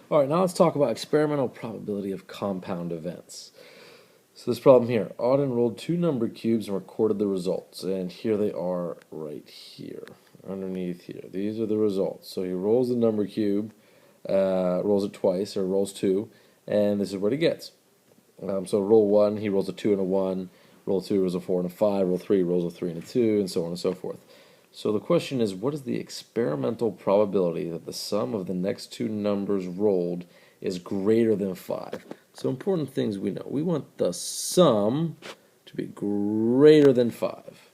All right, now let's talk about experimental probability of compound events. So this problem here, Auden rolled two number cubes and recorded the results, and here they are right here, underneath here. These are the results. So he rolls the number cube, rolls it twice, or rolls two, and this is what he gets. So roll one, he rolls a 2 and a 1, roll 2 rolls a 4 and a 5, roll 3 rolls a 3 and a 2, and so on and so forth. So the question is, what is the experimental probability that the sum of the next two numbers rolled is greater than 5? So important things we know. We want the sum to be greater than 5.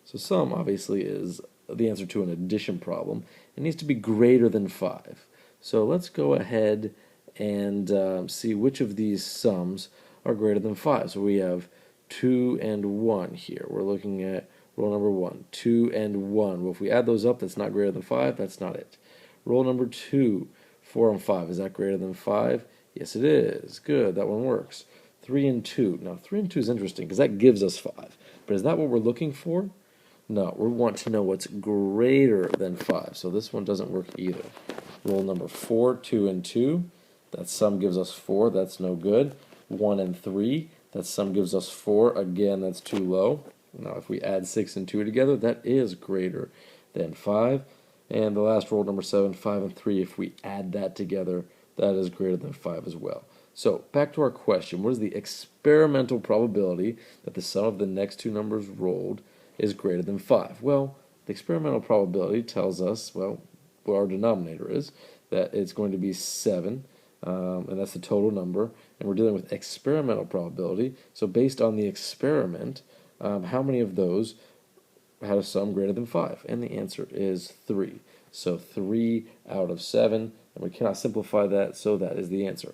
So sum obviously is the answer to an addition problem. It needs to be greater than 5. So let's go ahead and see which of these sums are greater than 5. So we have 2 and 1 here. We're looking at roll number 1, 2 and 1. Well, if we add those up, that's not greater than 5. That's not it. Roll number 2, 4 and 5. Is that greater than 5? Yes, it is. Good. That one works. 3 and 2. Now, 3 and 2 is interesting because that gives us 5. But is that what we're looking for? No, we want to know what's greater than 5. So this one doesn't work either. Roll number 4, 2 and 2. That sum gives us 4. That's no good. 1 and 3. That sum gives us 4. Again, that's too low. Now, if we add 6 and 2 together, that is greater than 5. And the last roll, number 7, 5 and 3, if we add that together, that is greater than 5 as well. So, back to our question. What is the experimental probability that the sum of the next two numbers rolled is greater than 5? Well, the experimental probability tells us, well, what our denominator is, that it's going to be 7, and that's the total number, and we're dealing with experimental probability. So based on the experiment, how many of those had a sum greater than 5? And the answer is 3. So 3 out of 7, and we cannot simplify that, so that is the answer.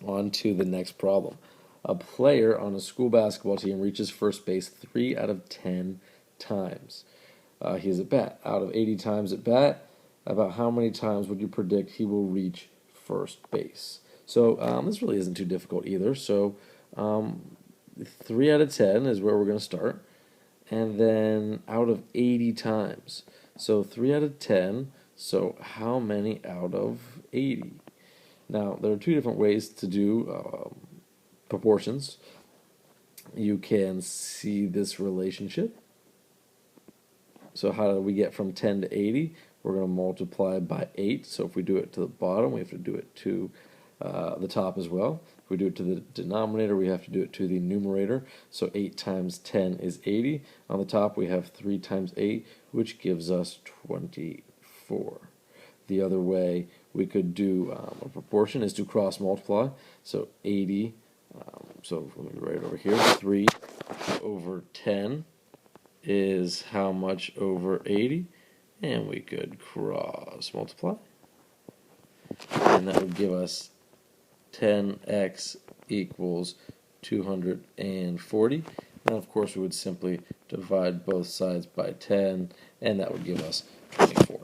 On to the next problem. A player on a school basketball team reaches first base 3 out of 10 times. He is at bat. Out of 80 times at bat, about how many times would you predict he will reach first base? So this really isn't too difficult either. So 3 out of 10 is where we're going to start. And then out of 80 times. So 3 out of 10. So how many out of 80? Now, there are two different ways to do proportions. You can see this relationship. So how do we get from 10 to 80? We're going to multiply by 8. So if we do it to the bottom, we have to do it to the top as well. If we do it to the denominator, we have to do it to the numerator. So 8 times 10 is 80. On the top, we have 3 times 8, which gives us 24. The other way we could do a proportion is to cross multiply. So 80, so let me write it over here, 3 over 10 is how much over 80? And we could cross multiply. And that would give us 10x equals 240. And of course we would simply divide both sides by 10, and that would give us 24.